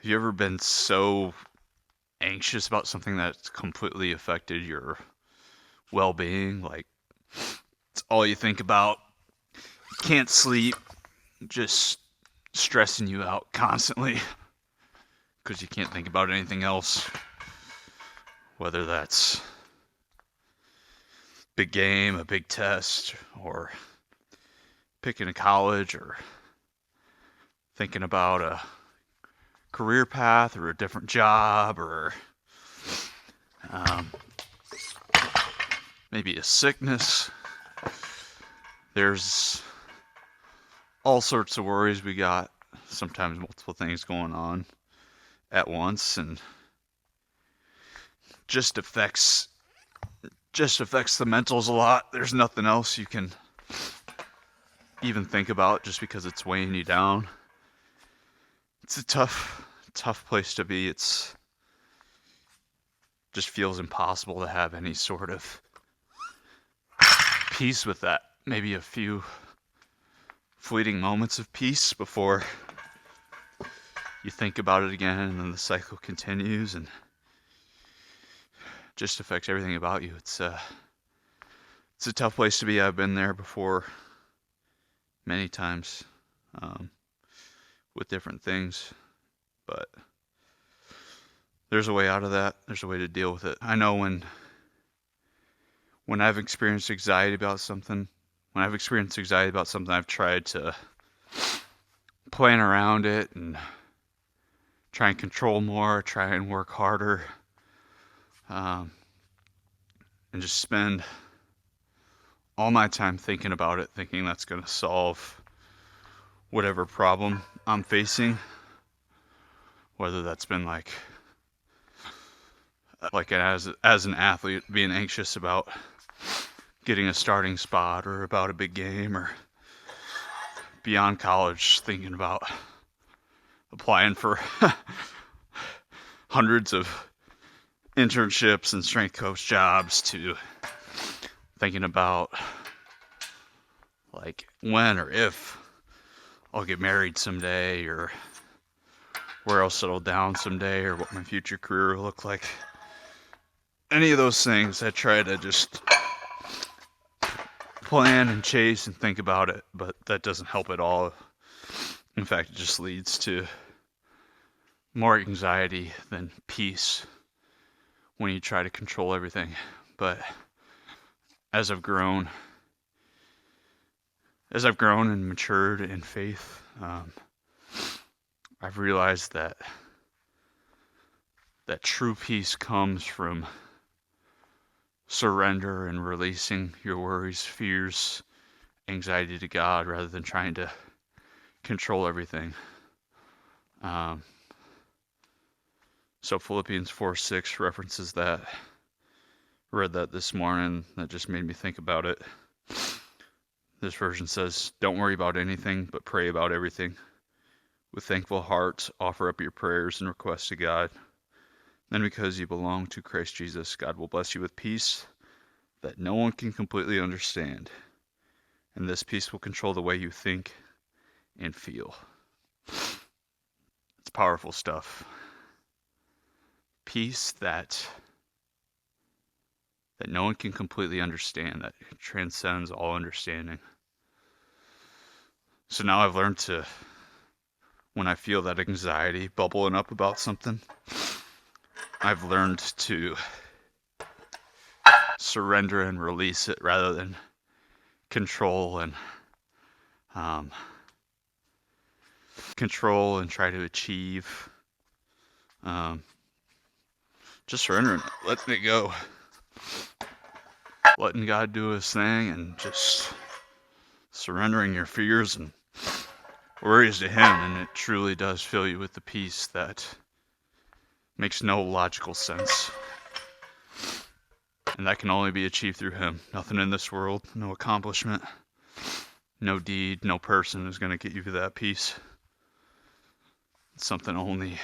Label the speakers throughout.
Speaker 1: Have you ever been so anxious about something that's completely affected your well-being? Like, it's all you think about. Can't sleep, just stressing you out constantly because you can't think about anything else. Whether that's big game, a big test, or picking a college, or thinking about a career path or a different job, or um, maybe a sickness. There's all sorts of worries we got, sometimes multiple things going on at once, and just affects just affects the mentals a lot. There's nothing else you can even think about just because it's weighing you down. It's a tough place to be. It's just feels impossible to have any sort of peace with that. Maybe a few fleeting moments of peace before you think about it again, and then the cycle continues and just affects everything about you. It's a tough place to be. I've been there before many times with different things, but there's a way out of that. There's a way to deal with it. I know when I've experienced anxiety about something, I've tried to plan around it and try and control more, try and work harder, and just spend all my time thinking about it, thinking that's going to solve whatever problem I'm facing, whether that's been like as an athlete being anxious about getting a starting spot or about a big game, or beyond college thinking about applying for hundreds of internships and strength coach jobs, to thinking about like when or if I'll get married someday, or where I'll settle down someday, or what my future career will look like. Any of those things, I try to just plan and chase and think about it, but that doesn't help at all. In fact, it just leads to more anxiety than peace when you try to control everything. But as I've grown and matured in faith, I've realized that true peace comes from surrender and releasing your worries, fears, anxiety to God, rather than trying to control everything. So Philippians 4:6 references that. I read that this morning. That just made me think about it. This version says, "Don't worry about anything, but pray about everything. With thankful hearts, offer up your prayers and requests to God. Then because you belong to Christ Jesus, God will bless you with peace that no one can completely understand. And this peace will control the way you think and feel." It's powerful stuff. Peace that no one can completely understand, that transcends all understanding. So now I've learned to, when I feel that anxiety bubbling up about something, I've learned to surrender and release it rather than control and try to achieve. Just surrendering it, letting it go, letting God do his thing, and just surrendering your fears and worries to him, and it truly does fill you with the peace that makes no logical sense. And that can only be achieved through him. Nothing in this world, no accomplishment, no deed, no person is going to get you to that peace. It's something only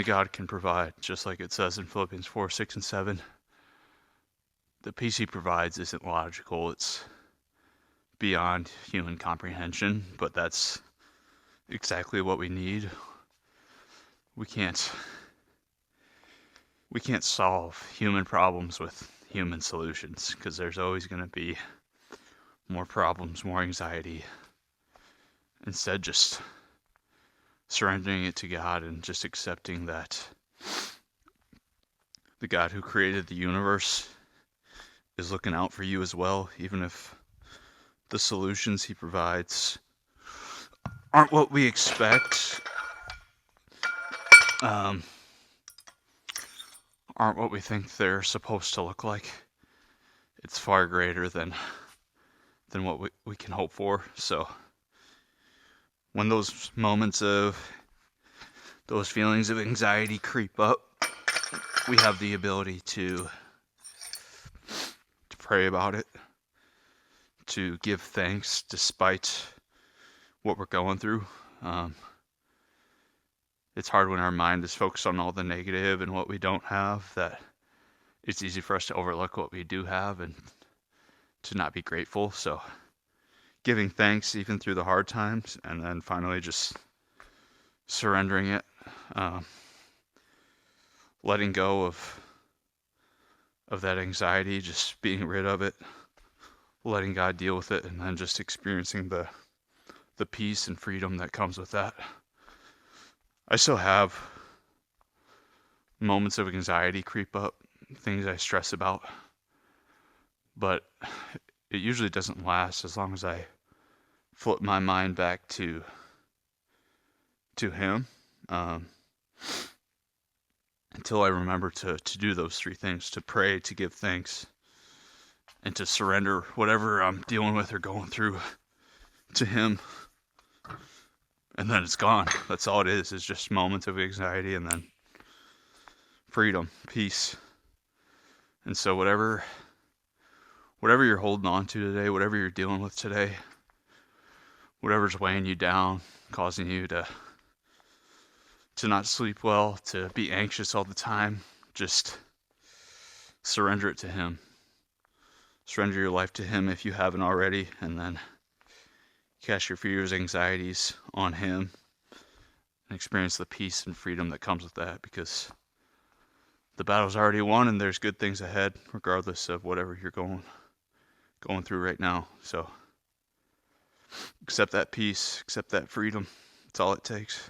Speaker 1: God can provide, just like it says in Philippians 4:6 and 7. The peace he provides isn't logical, it's beyond human comprehension, but that's exactly what we need we can't solve human problems with human solutions, because there's always going to be more problems, more anxiety. Instead, just surrendering it to God and just accepting that the God who created the universe is looking out for you as well, even if the solutions he provides aren't what we expect, aren't what we think they're supposed to look like. It's far greater than what we can hope for. So when those moments of those feelings of anxiety creep up, we have the ability to pray about it, to give thanks despite what we're going through. It's hard when our mind is focused on all the negative and what we don't have, that it's easy for us to overlook what we do have and to not be grateful. So giving thanks even through the hard times, and then finally just surrendering it, letting go of that anxiety, just being rid of it, letting God deal with it, and then just experiencing the peace and freedom that comes with that. I still have moments of anxiety creep up, things I stress about, but it usually doesn't last as long as I flip my mind back to Him, until I remember to do those three things: to pray, to give thanks, and to surrender whatever I'm dealing with or going through to Him. And then it's gone. That's all it is. It's just moments of anxiety and then freedom, peace. And so whatever you're holding on to today, whatever you're dealing with today, whatever's weighing you down, causing you to not sleep well, to be anxious all the time, just surrender it to Him. Surrender your life to Him if you haven't already, and then cast your fears, anxieties on Him, and experience the peace and freedom that comes with that, because the battle's already won and there's good things ahead, regardless of whatever you're going through right now. So accept that peace, accept that freedom. It's all it takes.